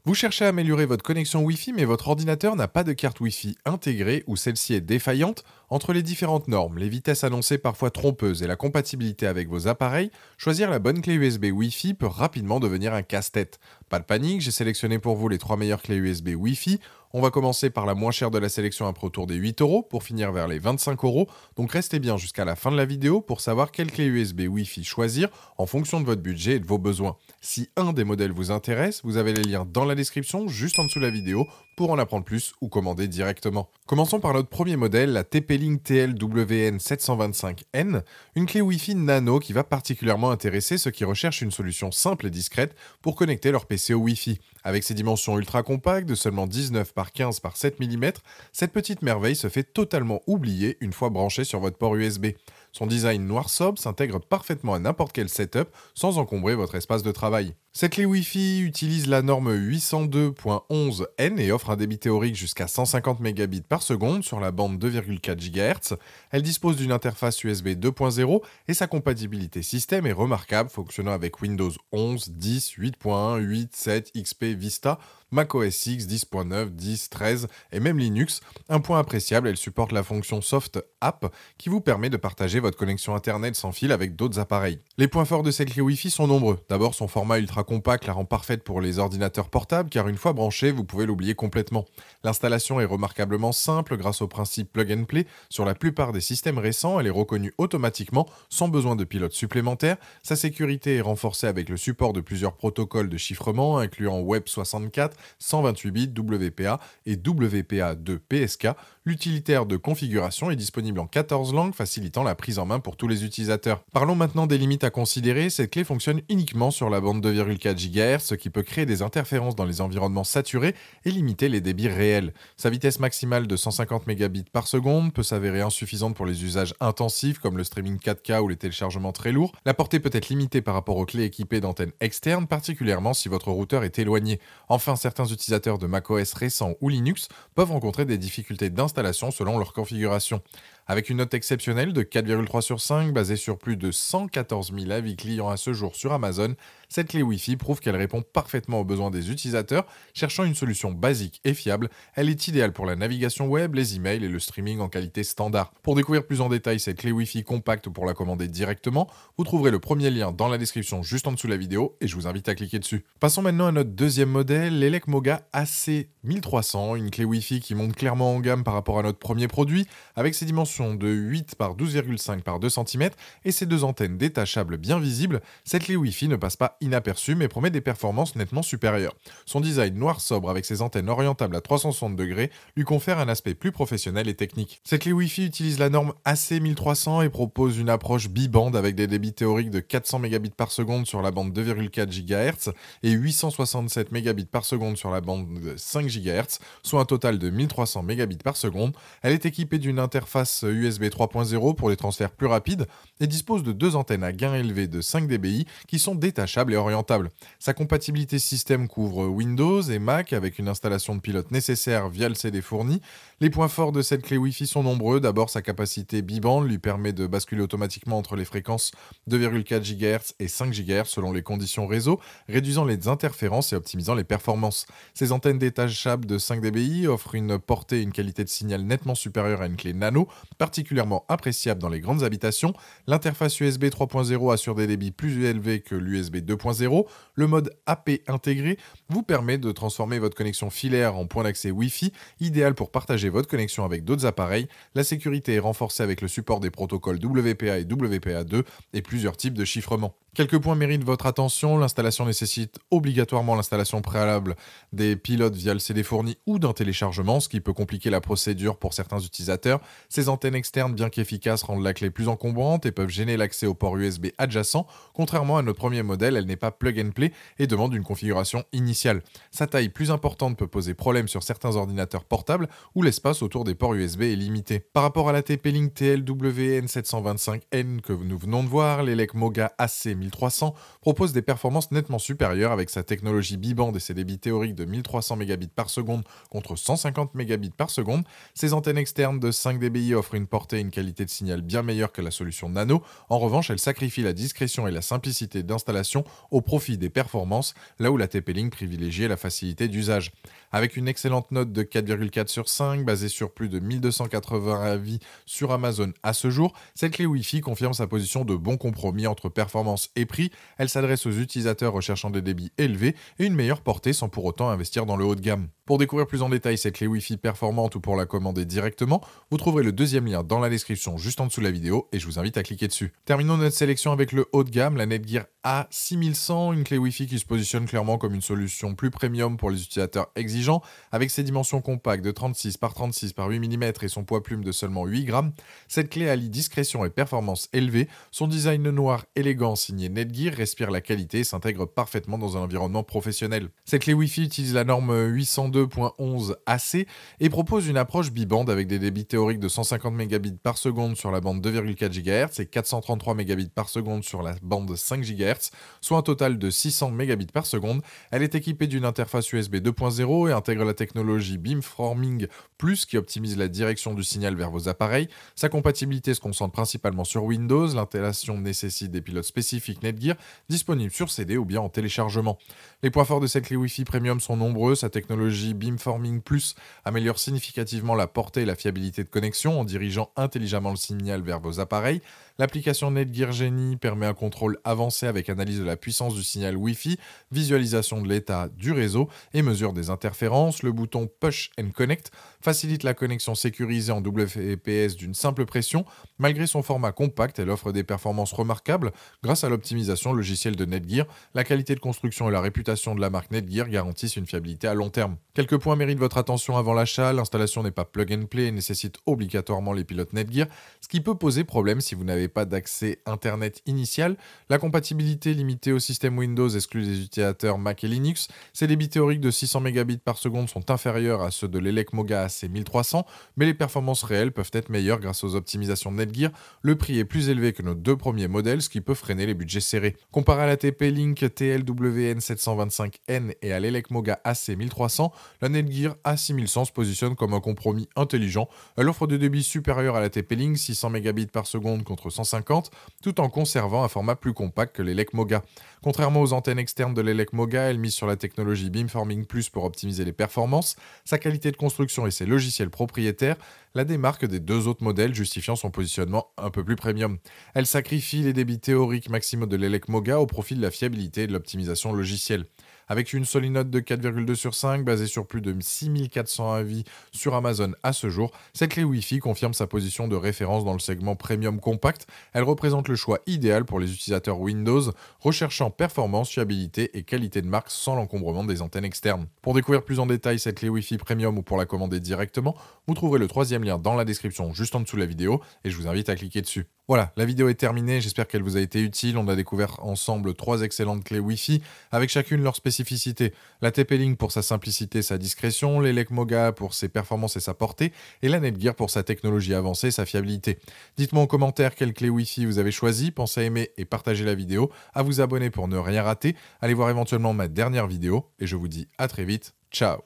Vous cherchez à améliorer votre connexion Wi-Fi, mais votre ordinateur n'a pas de carte Wi-Fi intégrée ou celle-ci est défaillante. Entre les différentes normes, les vitesses annoncées parfois trompeuses et la compatibilité avec vos appareils, choisir la bonne clé USB Wi-Fi peut rapidement devenir un casse-tête. Pas de panique, j'ai sélectionné pour vous les 3 meilleures clés USB Wi-Fi. On va commencer par la moins chère de la sélection après autour des 8 euros pour finir vers les 25 euros. Donc restez bien jusqu'à la fin de la vidéo pour savoir quelle clé USB Wi-Fi choisir en fonction de votre budget et de vos besoins. Si un des modèles vous intéresse, vous avez les liens dans la description juste en dessous de la vidéo pour en apprendre plus ou commander directement. Commençons par notre premier modèle, la TP-Link TL-WN725N, une clé Wi-Fi nano qui va particulièrement intéresser ceux qui recherchent une solution simple et discrète pour connecter leur PC au Wi-Fi. Avec ses dimensions ultra compactes de seulement 19 par 15 par 7 mm, cette petite merveille se fait totalement oublier une fois branchée sur votre port USB. Son design noir sobre s'intègre parfaitement à n'importe quel setup sans encombrer votre espace de travail. Cette clé Wi-Fi utilise la norme 802.11n et offre un débit théorique jusqu'à 150 Mbps par seconde sur la bande 2,4 GHz. Elle dispose d'une interface USB 2.0 et sa compatibilité système est remarquable, fonctionnant avec Windows 11, 10, 8.1, 8, 7, XP, Vista, macOS X, 10.9, 10, 13 et même Linux. Un point appréciable, elle supporte la fonction Soft App qui vous permet de partager votre connexion Internet sans fil avec d'autres appareils. Les points forts de cette clé Wi-Fi sont nombreux. D'abord, son format ultra compact la rend parfaite pour les ordinateurs portables car une fois branché, vous pouvez l'oublier complètement. L'installation est remarquablement simple grâce au principe plug and play. Sur la plupart des systèmes récents, elle est reconnue automatiquement sans besoin de pilote supplémentaire. Sa sécurité est renforcée avec le support de plusieurs protocoles de chiffrement incluant Web64, 128 bits, WPA et WPA2 PSK. L'utilitaire de configuration est disponible en 14 langues, facilitant la prise en main pour tous les utilisateurs. Parlons maintenant des limites à considérer. Cette clé fonctionne uniquement sur la bande 2,4 GHz, ce qui peut créer des interférences dans les environnements saturés et limiter les débits réels. Sa vitesse maximale de 150 Mbps par seconde peut s'avérer insuffisante pour les usages intensifs comme le streaming 4K ou les téléchargements très lourds. La portée peut être limitée par rapport aux clés équipées d'antennes externes, particulièrement si votre routeur est éloigné. Enfin, certains utilisateurs de macOS récents ou Linux peuvent rencontrer des difficultés d'installation selon leur configuration. Avec une note exceptionnelle de 4,3 sur 5 basée sur plus de 114 000 avis clients à ce jour sur Amazon, cette clé Wi-Fi prouve qu'elle répond parfaitement aux besoins des utilisateurs cherchant une solution basique et fiable. Elle est idéale pour la navigation web, les emails et le streaming en qualité standard. Pour découvrir plus en détail cette clé Wi-Fi compacte ou pour la commander directement, vous trouverez le premier lien dans la description juste en dessous de la vidéo et je vous invite à cliquer dessus. Passons maintenant à notre deuxième modèle, l'Elec Moga AC1300, une clé Wi-Fi qui monte clairement en gamme par rapport à notre premier produit, avec ses dimensions de 8 par 12,5 par 2 cm et ses deux antennes détachables bien visibles. Cette clé Wi-Fi ne passe pas inaperçue mais promet des performances nettement supérieures. Son design noir sobre avec ses antennes orientables à 360 degrés lui confère un aspect plus professionnel et technique. Cette clé Wi-Fi utilise la norme AC1300 et propose une approche bi-bande avec des débits théoriques de 400 Mbps par seconde sur la bande 2,4 GHz et 867 Mbps par seconde sur la bande 5 GHz, soit un total de 1300 Mbps par seconde. Elle est équipée d'une interface USB 3.0 pour les transferts plus rapides et dispose de deux antennes à gain élevé de 5 dBi qui sont détachables et orientables. Sa compatibilité système couvre Windows et Mac avec une installation de pilote nécessaire via le CD fourni. Les points forts de cette clé Wi-Fi sont nombreux. D'abord, sa capacité bi-bande lui permet de basculer automatiquement entre les fréquences 2,4 GHz et 5 GHz selon les conditions réseau, réduisant les interférences et optimisant les performances. Ces antennes détachables de 5 dBi offrent une portée et une qualité de signal nettement supérieure à une clé nano, particulièrement appréciable dans les grandes habitations. L'interface USB 3.0 assure des débits plus élevés que l'USB 2.0. Le mode AP intégré vous permet de transformer votre connexion filaire en point d'accès Wi-Fi, idéal pour partager votre connexion avec d'autres appareils. La sécurité est renforcée avec le support des protocoles WPA et WPA2 et plusieurs types de chiffrement. Quelques points méritent votre attention. L'installation nécessite obligatoirement l'installation préalable des pilotes via le CD fourni ou d'un téléchargement, ce qui peut compliquer la procédure pour certains utilisateurs. Ces antennes externes, bien qu'efficaces, rendent la clé plus encombrante et peuvent gêner l'accès au port USB adjacent. Contrairement à notre premier modèle, elle n'est pas plug and play et demande une configuration initiale. Sa taille plus importante peut poser problème sur certains ordinateurs portables où l'espace autour des ports USB est limité. Par rapport à la TP-Link TL-WN725N que nous venons de voir, l'Elec Moga AC1300 AC1300 propose des performances nettement supérieures avec sa technologie bi-band et ses débits théoriques de 1300 mégabits par seconde contre 150 mégabits par seconde. Ses antennes externes de 5 dBi offrent une portée et une qualité de signal bien meilleure que la solution Nano. En revanche, elle sacrifie la discrétion et la simplicité d'installation au profit des performances, là où la TP-Link privilégiait la facilité d'usage. Avec une excellente note de 4,4 sur 5, basée sur plus de 1280 avis sur Amazon à ce jour, cette clé Wi-Fi confirme sa position de bon compromis entre performance et prix. Elle s'adresse aux utilisateurs recherchant des débits élevés et une meilleure portée sans pour autant investir dans le haut de gamme. Pour découvrir plus en détail cette clé Wi-Fi performante ou pour la commander directement, vous trouverez le deuxième lien dans la description juste en dessous de la vidéo et je vous invite à cliquer dessus. Terminons notre sélection avec le haut de gamme, la Netgear A6100, une clé Wi-Fi qui se positionne clairement comme une solution plus premium pour les utilisateurs exigeants. Avec ses dimensions compactes de 36 par 36 par 8 mm et son poids plume de seulement 8 grammes, cette clé allie discrétion et performance élevée. Son design noir élégant signé Netgear respire la qualité et s'intègre parfaitement dans un environnement professionnel. Cette clé Wi-Fi utilise la norme 802.11 AC et propose une approche bi-band avec des débits théoriques de 150 mégabits par seconde sur la bande 2,4 GHz et 433 mégabits par seconde sur la bande 5 GHz, soit un total de 600 mégabits par seconde. Elle est équipée d'une interface USB 2.0 et intègre la technologie Beamforming Plus qui optimise la direction du signal vers vos appareils. Sa compatibilité se concentre principalement sur Windows. L'installation nécessite des pilotes spécifiques Netgear disponibles sur CD ou bien en téléchargement. Les points forts de cette clé Wi-Fi Premium sont nombreux. Sa technologie Beamforming Plus améliore significativement la portée et la fiabilité de connexion en dirigeant intelligemment le signal vers vos appareils. L'application Netgear Genie permet un contrôle avancé avec analyse de la puissance du signal Wi-Fi, visualisation de l'état du réseau et mesure des interférences. Le bouton Push and Connect facilite la connexion sécurisée en WPS d'une simple pression. Malgré son format compact, elle offre des performances remarquables grâce à l'optimisation logicielle de Netgear. La qualité de construction et la réputation de la marque Netgear garantissent une fiabilité à long terme. Quelques points méritent votre attention avant l'achat. L'installation n'est pas plug and play et nécessite obligatoirement les pilotes Netgear, ce qui peut poser problème si vous n'avez pas d'accès Internet initial. La compatibilité limitée au système Windows exclut des utilisateurs Mac et Linux. Ses débits théoriques de 600 mégabits par seconde sont inférieurs à ceux de l'Elecmoga AC1300, mais les performances réelles peuvent être meilleures grâce aux optimisations de Netgear. Le prix est plus élevé que nos deux premiers modèles, ce qui peut freiner les budgets serrés. Comparé à la TP-Link TLWN725N et à l'Elecmoga AC1300, la Netgear A6100 se positionne comme un compromis intelligent. Elle offre des débits supérieurs à la TP-Link, 600 mégabits par seconde contre 150, tout en conservant un format plus compact que l'Elecmoga. Contrairement aux antennes externes de l'Elecmoga, elle mise sur la technologie Beamforming Plus pour optimiser les performances. Sa qualité de construction et ses logiciels propriétaires la démarquent des deux autres modèles, justifiant son positionnement un peu plus premium. Elle sacrifie les débits théoriques maximaux de l'Elecmoga au profit de la fiabilité et de l'optimisation logicielle. Avec une solide note de 4,2 sur 5, basée sur plus de 6400 avis sur Amazon à ce jour, cette clé Wi-Fi confirme sa position de référence dans le segment premium compact. Elle représente le choix idéal pour les utilisateurs Windows, recherchant performance, fiabilité et qualité de marque sans l'encombrement des antennes externes. Pour découvrir plus en détail cette clé Wi-Fi Premium ou pour la commander directement, vous trouverez le troisième lien dans la description juste en dessous de la vidéo et je vous invite à cliquer dessus. Voilà, la vidéo est terminée, j'espère qu'elle vous a été utile. On a découvert ensemble 3 excellentes clés Wi-Fi avec chacune leur spécificité. La TP-Link pour sa simplicité et sa discrétion, l'Elecmoga pour ses performances et sa portée, et la Netgear pour sa technologie avancée et sa fiabilité. Dites-moi en commentaire quelle clé Wi-Fi vous avez choisi, pensez à aimer et partager la vidéo, à vous abonner pour ne rien rater, allez voir éventuellement ma dernière vidéo, et je vous dis à très vite, ciao.